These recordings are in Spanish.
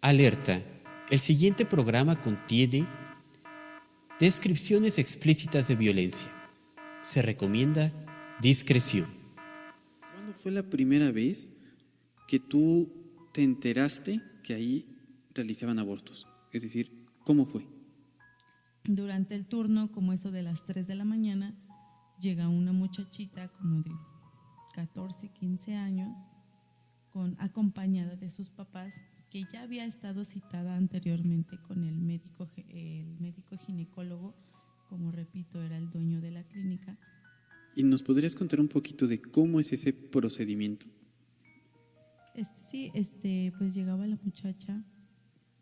Alerta. El siguiente programa contiene descripciones explícitas de violencia. Se recomienda discreción. ¿Cuándo fue la primera vez que tú te enteraste que ahí realizaban abortos? Es decir, ¿cómo fue? Durante el turno, como eso de las 3 de la mañana, llega una muchachita como de 14, 15 años, acompañada de sus papás, que ya había estado citada anteriormente con el médico ginecólogo, como repito, era el dueño de la clínica. ¿Y nos podrías contar un poquito de cómo es ese procedimiento? Pues llegaba la muchacha.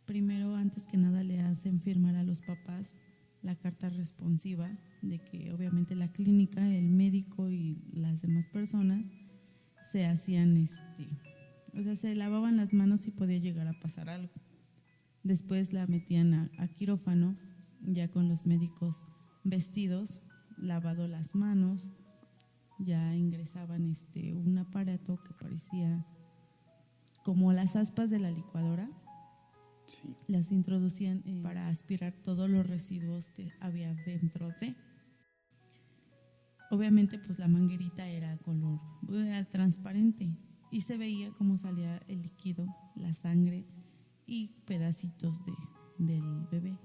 Primero, antes que nada, le hacen firmar a los papás la carta responsiva de que obviamente la clínica, el médico y las demás personas se hacían, se lavaban las manos si podía llegar a pasar algo. Después la metían a quirófano, ya con los médicos vestidos, lavado las manos, ya ingresaban un aparato que parecía como las aspas de la licuadora. Sí. Las introducían para aspirar todos los residuos que había dentro de. Obviamente, pues la manguerita era transparente y se veía cómo salía el líquido, la sangre y pedacitos del bebé.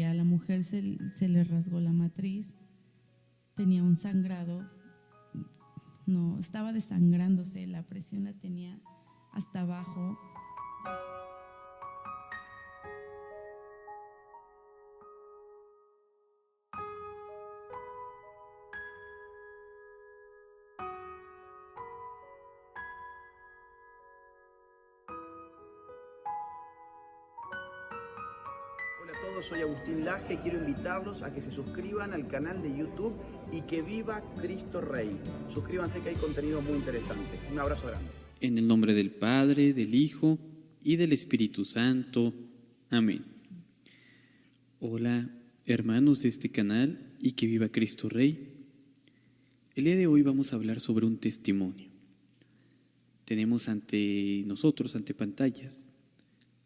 A la mujer se le rasgó la matriz, tenía un sangrado, no, estaba desangrándose, la presión la tenía hasta abajo. Hola a todos, soy Agustín Laje y quiero invitarlos a que se suscriban al canal de YouTube y que viva Cristo Rey. Suscríbanse que hay contenido muy interesante. Un abrazo grande. En el nombre del Padre, del Hijo y del Espíritu Santo. Amén. Hola, hermanos de este canal y que viva Cristo Rey. El día de hoy vamos a hablar sobre un testimonio. Tenemos ante nosotros, ante pantallas,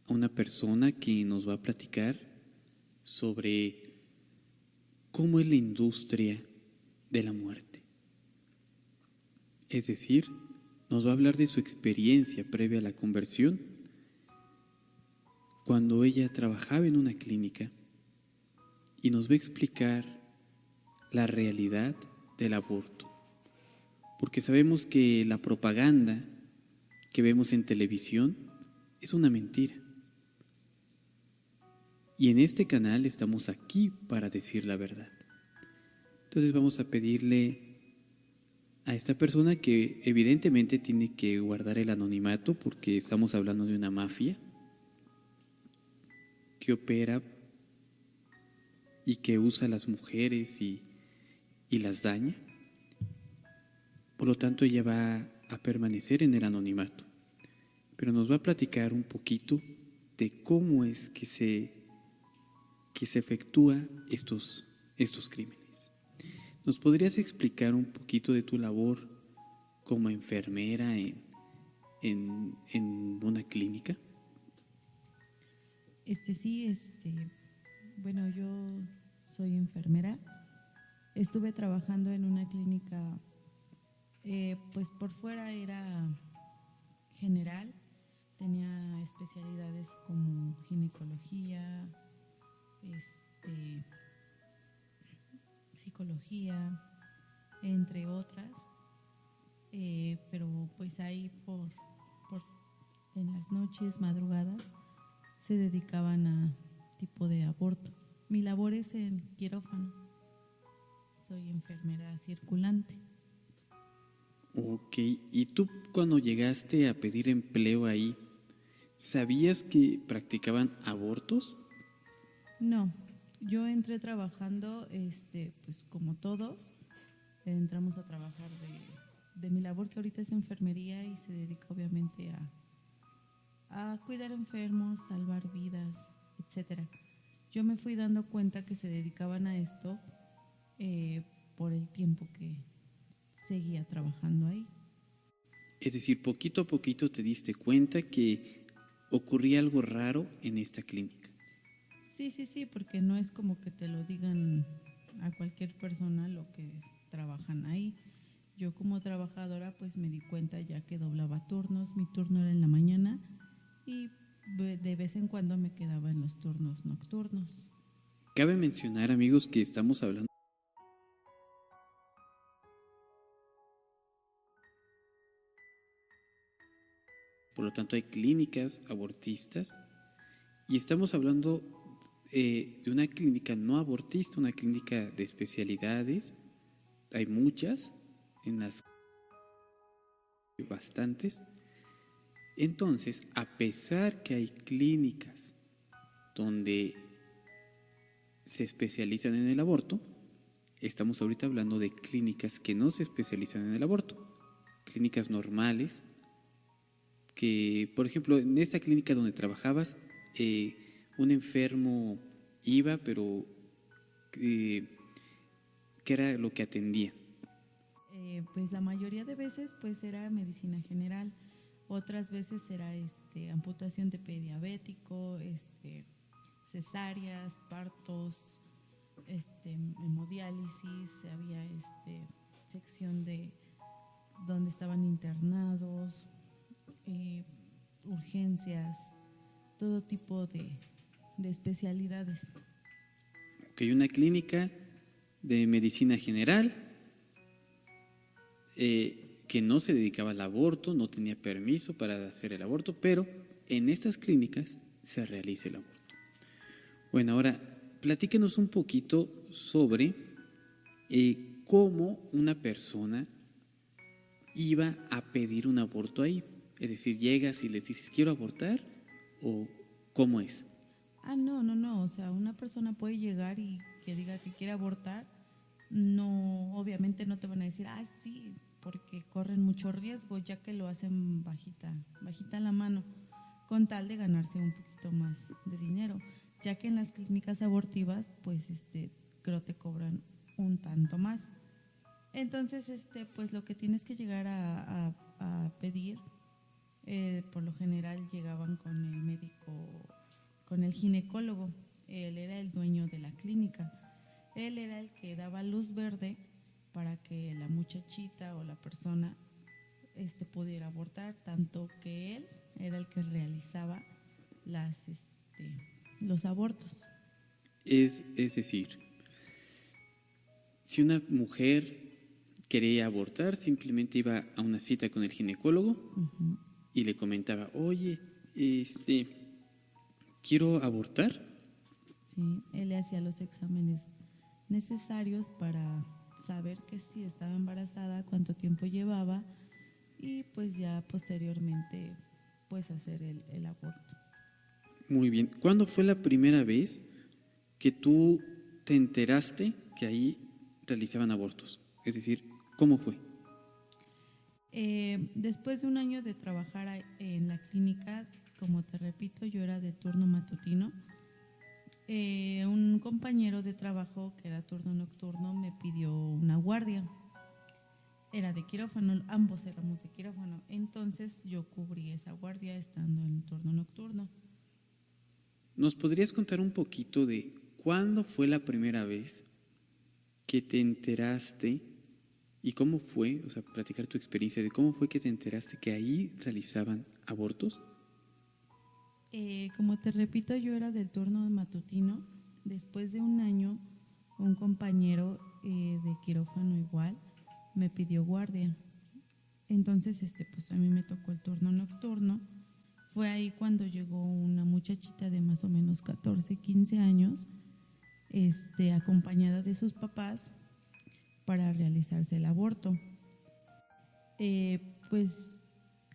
a una persona que nos va a platicar sobre cómo es la industria de la muerte. Es decir, nos va a hablar de su experiencia previa a la conversión, cuando ella trabajaba en una clínica, y nos va a explicar la realidad del aborto. Porque sabemos que la propaganda que vemos en televisión es una mentira. Y en este canal estamos aquí para decir la verdad. Entonces vamos a pedirle a esta persona que evidentemente tiene que guardar el anonimato porque estamos hablando de una mafia que opera y que usa a las mujeres y las daña. Por lo tanto, ella va a permanecer en el anonimato, pero nos va a platicar un poquito de cómo es que se efectúa estos crímenes. ¿Nos podrías explicar un poquito de tu labor como enfermera en una clínica? Bueno, yo soy enfermera. Estuve trabajando en una clínica, pues por fuera era general, tenía especialidades como ginecología, psicología, entre otras, pero pues ahí en las noches, madrugadas, se dedicaban a tipo de aborto. Mi labor es en quirófano, soy enfermera circulante. Ok, ¿y tú cuando llegaste a pedir empleo ahí, sabías que practicaban abortos? No, yo entré trabajando, pues como todos, entramos a trabajar de mi labor, que ahorita es enfermería y se dedica obviamente a cuidar enfermos, salvar vidas, etcétera. Yo me fui dando cuenta que se dedicaban a esto por el tiempo que seguía trabajando ahí. Es decir, poquito a poquito te diste cuenta que ocurría algo raro en esta clínica. Sí, porque no es como que te lo digan a cualquier persona lo que trabajan ahí. Yo como trabajadora pues me di cuenta ya que doblaba turnos, mi turno era en la mañana y de vez en cuando me quedaba en los turnos nocturnos. Cabe mencionar, amigos, que estamos hablando. Por lo tanto, hay clínicas abortistas y estamos hablando de una clínica no abortista, una clínica de especialidades. Hay muchas, en las bastantes. Entonces, a pesar que hay clínicas donde se especializan en el aborto, estamos ahorita hablando de clínicas que no se especializan en el aborto, clínicas normales, que, por ejemplo, en esta clínica donde trabajabas, un enfermo iba, pero ¿qué era lo que atendía? Pues la mayoría de veces pues era medicina general, otras veces era amputación de pie diabético, cesáreas, partos, hemodiálisis, había sección de donde estaban internados, urgencias, todo tipo de especialidades. Ok, una clínica de medicina general que no se dedicaba al aborto, no tenía permiso para hacer el aborto, pero en estas clínicas se realiza el aborto. Bueno, ahora platíquenos un poquito sobre cómo una persona iba a pedir un aborto ahí. Es decir, llegas y les dices, ¿quiero abortar? ¿O cómo es? No, o sea, una persona puede llegar y que diga que quiere abortar, no, obviamente no te van a decir, sí, porque corren mucho riesgo, ya que lo hacen bajita la mano, con tal de ganarse un poquito más de dinero, ya que en las clínicas abortivas, pues, creo te cobran un tanto más. Entonces, pues lo que tienes que llegar a pedir, por lo general llegaban con el médico, con el ginecólogo. Él era el dueño de la clínica. Él era el que daba luz verde para que la muchachita o la persona pudiera abortar, tanto que él era el que realizaba los abortos. Es decir, si una mujer quería abortar, simplemente iba a una cita con el ginecólogo uh-huh. y le comentaba, oye, quiero abortar. Sí, él le hacía los exámenes necesarios para saber que sí estaba embarazada, cuánto tiempo llevaba y pues ya posteriormente pues hacer el aborto. Muy bien. ¿Cuándo fue la primera vez que tú te enteraste que ahí realizaban abortos? Es decir, ¿cómo fue? Después de un año de trabajar en la clínica, como te repito, yo era de turno matutino. Un compañero de trabajo que era turno nocturno me pidió una guardia. Era de quirófano, ambos éramos de quirófano. Entonces yo cubrí esa guardia estando en turno nocturno. ¿Nos podrías contar un poquito de cuándo fue la primera vez que te enteraste y cómo fue, o sea, platicar tu experiencia de cómo fue que te enteraste que ahí realizaban abortos? Como te repito, yo era del turno matutino. Después de un año, un compañero de quirófano igual me pidió guardia. Entonces, pues a mí me tocó el turno nocturno. Fue ahí cuando llegó una muchachita de más o menos 14, 15 años, acompañada de sus papás para realizarse el aborto. Pues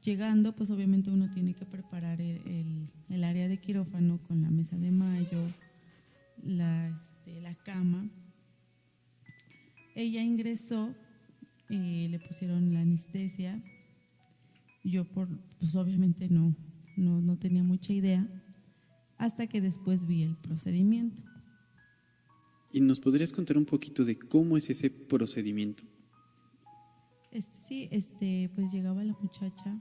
llegando, pues obviamente uno tiene que preparar el área de quirófano con la mesa de mayo, la cama. Ella ingresó, le pusieron la anestesia. Yo pues obviamente no tenía mucha idea, hasta que después vi el procedimiento. ¿Y nos podrías contar un poquito de cómo es ese procedimiento? Sí, pues llegaba la muchacha.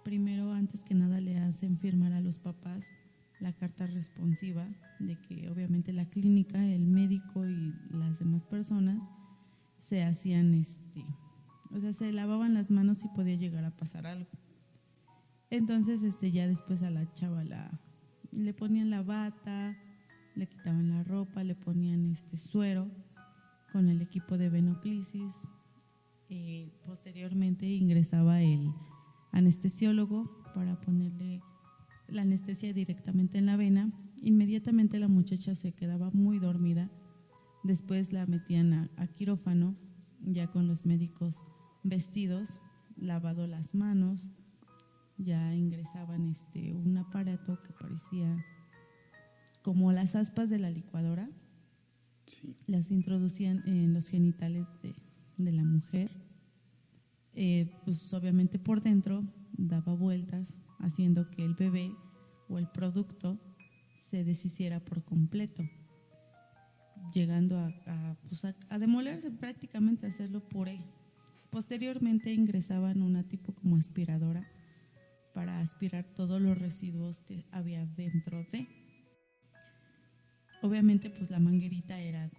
Primero, antes que nada, le hacen firmar a los papás la carta responsiva de que obviamente la clínica, el médico y las demás personas se hacían, o sea, se lavaban las manos si podía llegar a pasar algo. Entonces, ya después a la chava le ponían la bata, le quitaban la ropa, le ponían suero con el equipo de venoclisis. Posteriormente ingresaba el anestesiólogo para ponerle la anestesia directamente en la vena. Inmediatamente la muchacha se quedaba muy dormida. Después la metían a quirófano, ya con los médicos vestidos, lavado las manos, ya ingresaban un aparato que parecía como las aspas de la licuadora. Sí. Las introducían en los genitales de la mujer. Pues obviamente por dentro daba vueltas, haciendo que el bebé o el producto se deshiciera por completo, llegando a demolerse, prácticamente a hacerlo puré. Posteriormente ingresaban una tipo como aspiradora para aspirar todos los residuos que había dentro de. Obviamente pues la manguerita era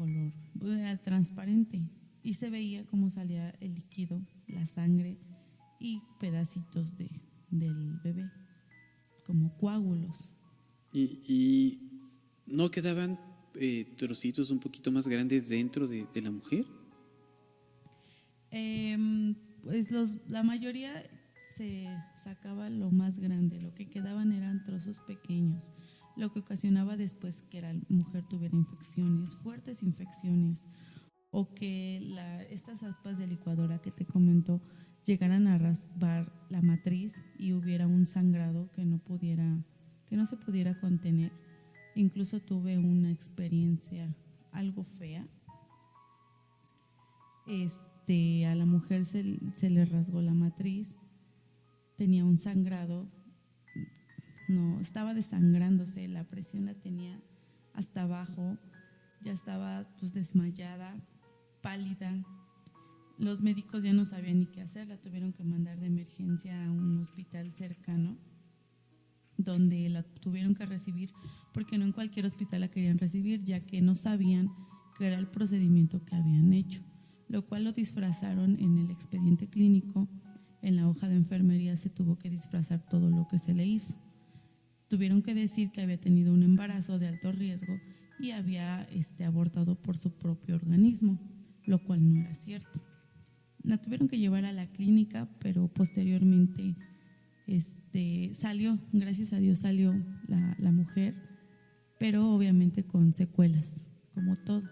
transparente y se veía cómo salía el líquido, la sangre y pedacitos del bebé, como coágulos. ¿Y no quedaban trocitos un poquito más grandes dentro de la mujer? Pues la mayoría se sacaba lo más grande, lo que quedaban eran trozos pequeños, lo que ocasionaba después que la mujer tuviera infecciones, fuertes infecciones, o que estas aspas de licuadora que te comento llegaran a raspar la matriz y hubiera un sangrado que no se pudiera contener. Incluso tuve una experiencia algo fea. A la mujer se le rasgó la matriz, tenía un sangrado, no estaba desangrándose, la presión la tenía hasta abajo, ya estaba pues desmayada, pálida. Los médicos ya no sabían ni qué hacer, la tuvieron que mandar de emergencia a un hospital cercano, donde la tuvieron que recibir, porque no en cualquier hospital la querían recibir, ya que no sabían qué era el procedimiento que habían hecho, lo cual lo disfrazaron en el expediente clínico. En la hoja de enfermería se tuvo que disfrazar todo lo que se le hizo. Tuvieron que decir que había tenido un embarazo de alto riesgo y había abortado por su propio organismo, lo cual no era cierto. La tuvieron que llevar a la clínica, pero posteriormente salió, gracias a Dios salió la mujer, pero obviamente con secuelas, como todo.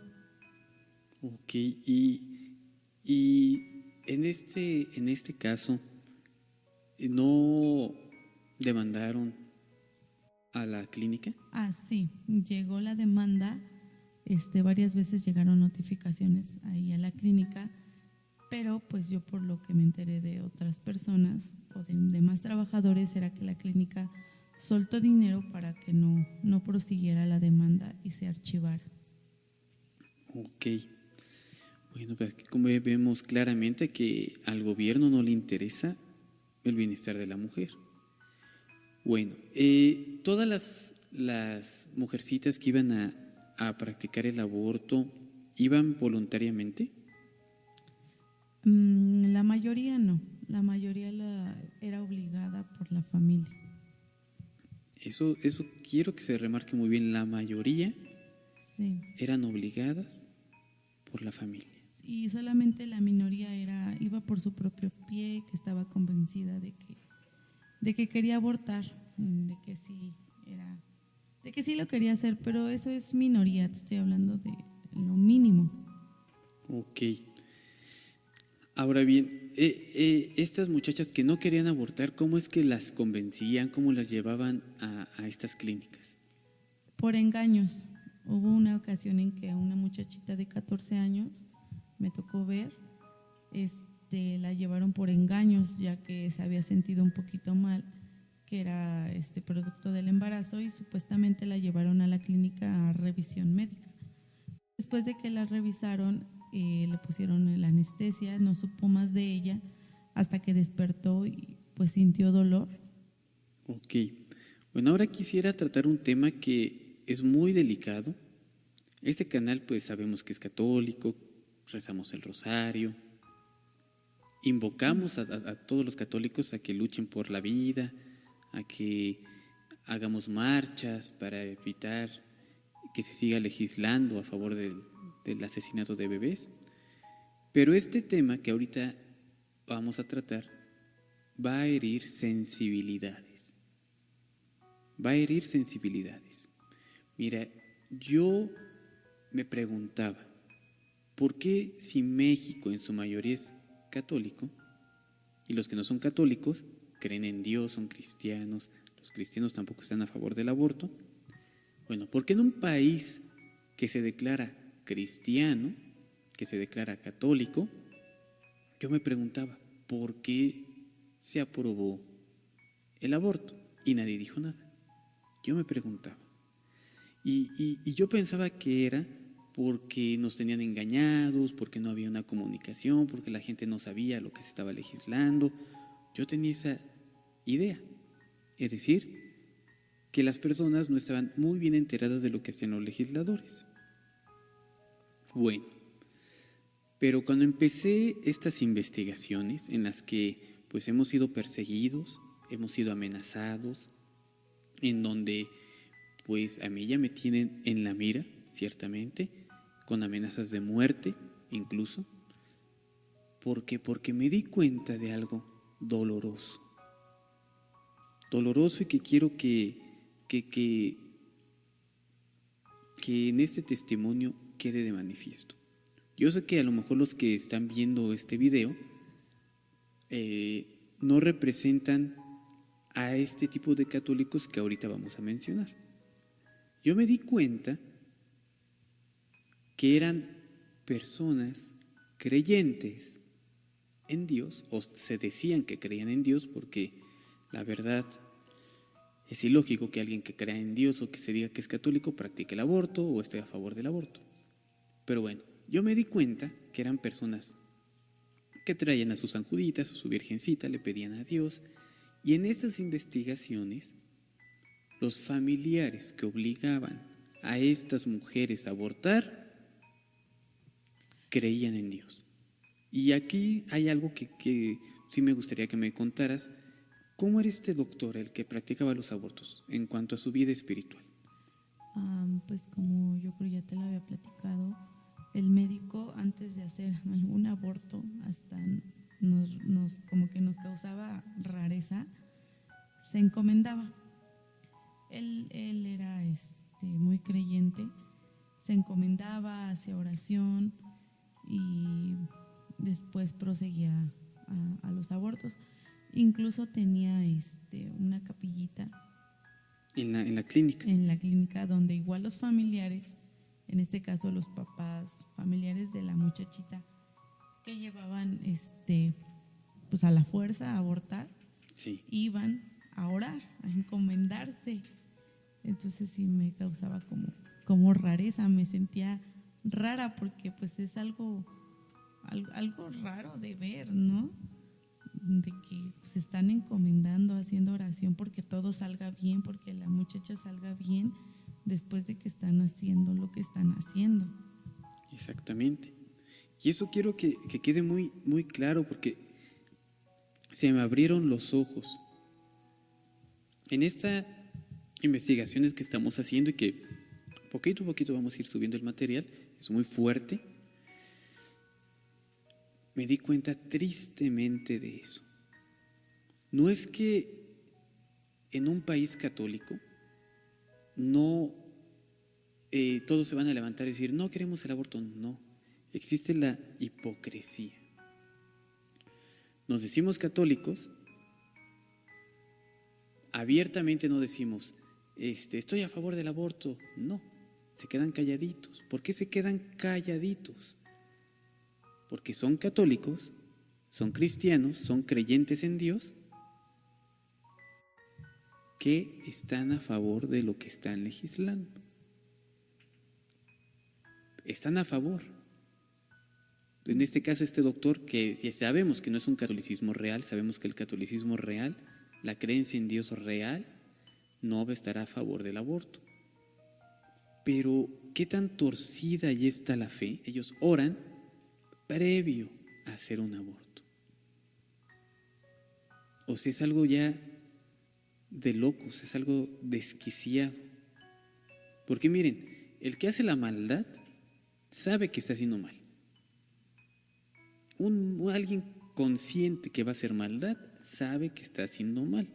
Ok, y en este caso, ¿no demandaron a la clínica? Sí, llegó la demanda, varias veces llegaron notificaciones ahí a la clínica, pero pues yo por lo que me enteré de otras personas o de demás trabajadores era que la clínica soltó dinero para que no prosiguiera la demanda y se archivara. Ok. Bueno, pues como vemos claramente que al gobierno no le interesa el bienestar de la mujer. Bueno, todas las mujercitas que iban a practicar el aborto, ¿iban voluntariamente? La mayoría no, la mayoría era obligada por la familia. Eso quiero que se remarque muy bien, la mayoría Sí. eran obligadas por la familia. Y solamente la minoría iba por su propio pie, que estaba convencida de que quería abortar, de que sí lo quería hacer, pero eso es minoría, te estoy hablando de lo mínimo. Ok. Ahora bien, estas muchachas que no querían abortar, ¿cómo es que las convencían? ¿Cómo las llevaban a estas clínicas? Por engaños. Hubo una ocasión en que a una muchachita de 14 años me tocó ver, la llevaron por engaños, ya que se había sentido un poquito mal, que era producto del embarazo, y supuestamente la llevaron a la clínica a revisión médica. Después de que la revisaron, le pusieron la anestesia, no supo más de ella hasta que despertó y pues sintió dolor. Ok. Bueno, ahora quisiera tratar un tema que es muy delicado. Este canal pues sabemos que es católico, rezamos el rosario, invocamos a todos los católicos a que luchen por la vida, a que hagamos marchas para evitar que se siga legislando a favor del asesinato de bebés. Pero este tema que ahorita vamos a tratar va a herir sensibilidades. Va a herir sensibilidades. Mira, yo me preguntaba, ¿por qué si México en su mayoría es católico y los que no son católicos creen en Dios, son cristianos, los cristianos tampoco están a favor del aborto? Bueno, ¿por qué en un país que se declara cristiano, que se declara católico, yo me preguntaba, ¿por qué se aprobó el aborto? Y nadie dijo nada. Yo me preguntaba. Y yo pensaba que era porque nos tenían engañados, porque no había una comunicación, porque la gente no sabía lo que se estaba legislando. Yo tenía esa idea. Es decir, que las personas no estaban muy bien enteradas de lo que hacían los legisladores. Bueno, pero cuando empecé estas investigaciones en las que pues hemos sido perseguidos, hemos sido amenazados, en donde pues a mí ya me tienen en la mira, ciertamente, con amenazas de muerte incluso, porque me di cuenta de algo doloroso y que quiero que en este testimonio quede de manifiesto. Yo sé que a lo mejor los que están viendo este video no representan a este tipo de católicos que ahorita vamos a mencionar. Yo me di cuenta que eran personas creyentes en Dios, o se decían que creían en Dios, porque la verdad es ilógico que alguien que crea en Dios o que se diga que es católico practique el aborto o esté a favor del aborto. Pero bueno, yo me di cuenta que eran personas que traían a sus San Juditas o su Virgencita, le pedían a Dios, y en estas investigaciones los familiares que obligaban a estas mujeres a abortar creían en Dios. Y aquí hay algo que sí me gustaría que me contaras. ¿Cómo era este doctor, el que practicaba los abortos, en cuanto a su vida espiritual? Pues como yo creo ya te lo había platicado, el médico antes de hacer algún aborto hasta nos como que nos causaba rareza, se encomendaba. Él era muy creyente, se encomendaba, hacía oración y después proseguía a los abortos. Incluso tenía una capillita en la clínica. En la clínica, donde igual los familiares, en este caso los papás, familiares de la muchachita que llevaban pues a la fuerza a abortar, sí, iban a orar, a encomendarse. Entonces sí me causaba como rareza, me sentía rara porque pues es algo raro de ver, ¿no? De que se están encomendando, haciendo oración porque todo salga bien, porque la muchacha salga bien después de que están haciendo lo que están haciendo. Exactamente. Y eso quiero que quede muy, muy claro, porque se me abrieron los ojos. En estas investigaciones que estamos haciendo y que poquito a poquito vamos a ir subiendo el material, es muy fuerte, me di cuenta tristemente de eso. No es que en un país católico no todos se van a levantar y decir, no queremos el aborto. No, existe la hipocresía. Nos decimos católicos, abiertamente no decimos, estoy a favor del aborto. No, se quedan calladitos. ¿Por qué se quedan calladitos? Porque son católicos, son cristianos, son creyentes en Dios, que están a favor de lo que están legislando. Están a favor. En este caso, este doctor, que sabemos que no es un catolicismo real, sabemos que el catolicismo real, la creencia en Dios real, no estará a favor del aborto. Pero, ¿qué tan torcida ya está la fe? Ellos oran previo a hacer un aborto. O sea, es algo ya de locos, es algo desquiciado. Porque miren, el que hace la maldad sabe que está haciendo mal. Alguien consciente que va a hacer maldad sabe que está haciendo mal.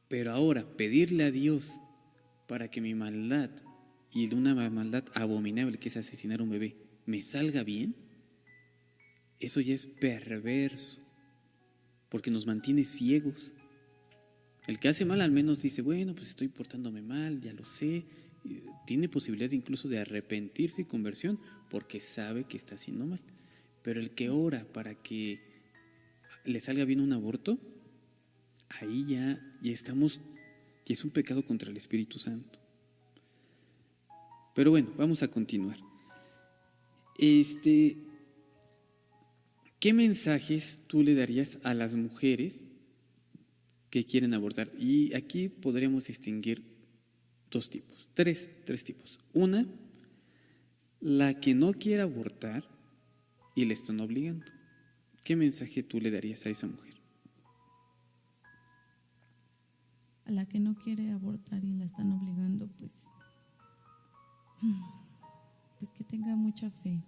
Pero ahora, pedirle a Dios para que mi maldad, y de una maldad abominable que es asesinar a un bebé, me salga bien, eso ya es perverso, porque nos mantiene ciegos. El que hace mal al menos dice, bueno, pues estoy portándome mal, ya lo sé, tiene posibilidad incluso de arrepentirse y conversión porque sabe que está haciendo mal. Pero el que ora para que le salga bien un aborto, ahí ya estamos, y es un pecado contra el Espíritu Santo. Pero bueno, vamos a continuar. ¿Qué mensajes tú le darías a las mujeres que quieren abortar? Y aquí podríamos distinguir tres tipos. Una, la que no quiere abortar y le están obligando. ¿Qué mensaje tú le darías a esa mujer? A la que no quiere abortar y la están obligando, pues que tenga mucha fe,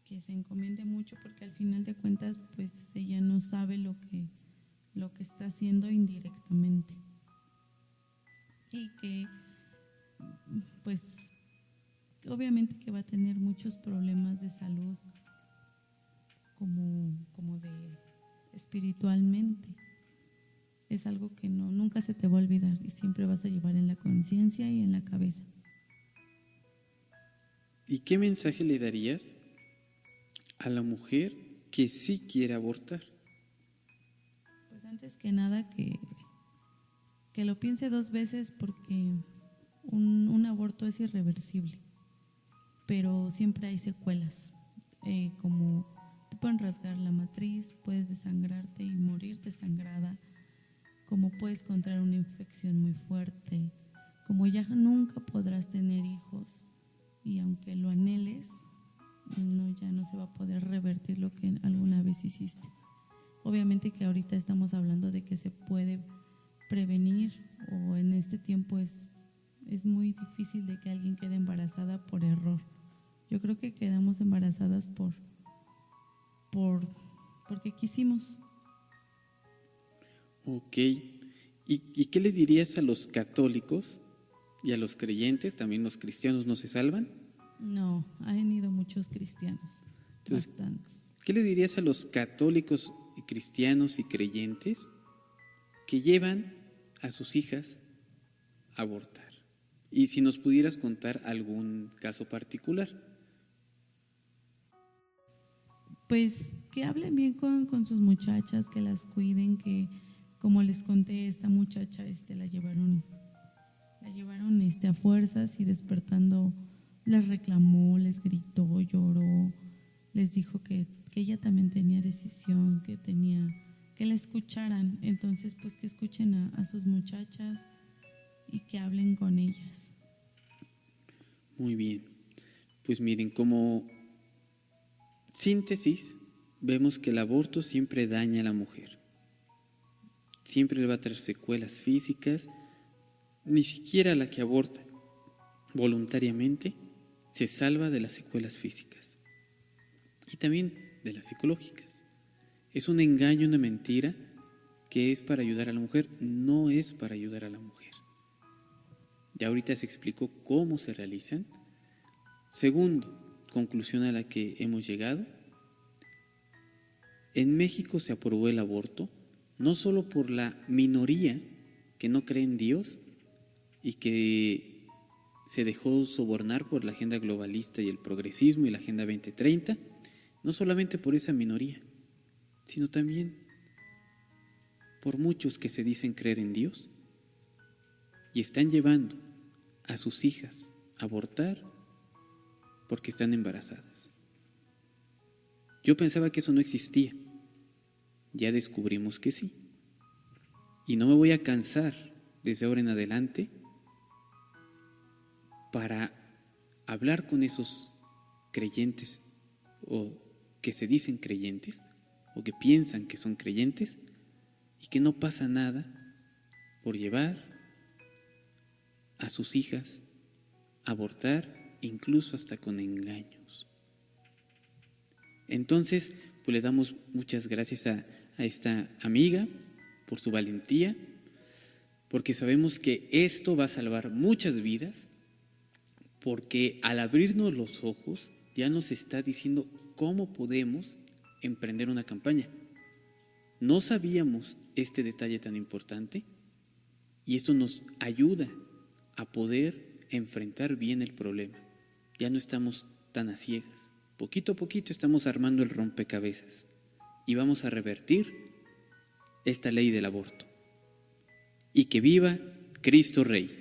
que se encomiende mucho, porque al final de cuentas pues ella no sabe lo que está haciendo indirectamente, y que pues obviamente que va a tener muchos problemas de salud como de espiritualmente. Es algo que nunca se te va a olvidar y siempre vas a llevar en la conciencia y en la cabeza. ¿Y qué mensaje le darías a la mujer que sí quiere abortar? Pues antes que nada que lo piense 2 veces, porque un aborto es irreversible, pero siempre hay secuelas, como te pueden rasgar la matriz, puedes desangrarte y morir desangrada, como puedes contraer una infección muy fuerte, como ya nunca podrás tener hijos, y aunque lo anheles, ya no se va a poder revertir lo que alguna vez hiciste. Obviamente que ahorita estamos hablando de que se puede prevenir, o en este tiempo es muy difícil de que alguien quede embarazada por error. Yo creo que quedamos embarazadas porque quisimos. Ok. ¿Y qué le dirías a los católicos y a los creyentes? ¿También los cristianos no se salvan? No, han ido muchos cristianos. Entonces, bastantes. ¿qué le dirías a los católicos y cristianos y creyentes que llevan a sus hijas a abortar? Y si nos pudieras contar algún caso particular. Pues que hablen bien con sus muchachas, que las cuiden, que como les conté, esta muchacha la llevaron a fuerzas, y despertando les reclamó, les gritó, lloró, les dijo que ella también tenía decisión, que la escucharan. Entonces pues que escuchen a sus muchachas y que hablen con ellas. Muy bien. Pues miren, como síntesis, vemos que el aborto siempre daña a la mujer. Siempre le va a traer secuelas físicas. Ni siquiera la que aborta voluntariamente se salva de las secuelas físicas y también de las psicológicas. Es un engaño, una mentira que es para ayudar a la mujer, no es para ayudar a la mujer. Ya ahorita se explicó cómo se realizan. Segundo, conclusión a la que hemos llegado: en México se aprobó el aborto no solo por la minoría que no cree en Dios y que se dejó sobornar por la agenda globalista y el progresismo y la Agenda 2030, no solamente por esa minoría, sino también por muchos que se dicen creer en Dios y están llevando a sus hijas a abortar porque están embarazadas. Yo pensaba que eso no existía. Ya descubrimos que sí. Y no me voy a cansar desde ahora en adelante para hablar con esos creyentes o que se dicen creyentes o que piensan que son creyentes y que no pasa nada por llevar a sus hijas a abortar, incluso hasta con engaños. Entonces, pues le damos muchas gracias a esta amiga por su valentía, porque sabemos que esto va a salvar muchas vidas, porque al abrirnos los ojos ya nos está diciendo cómo podemos emprender una campaña. No sabíamos este detalle tan importante y esto nos ayuda a poder enfrentar bien el problema. Ya no estamos tan a ciegas. Poquito a poquito estamos armando el rompecabezas y vamos a revertir esta ley del aborto. Y que viva Cristo Rey.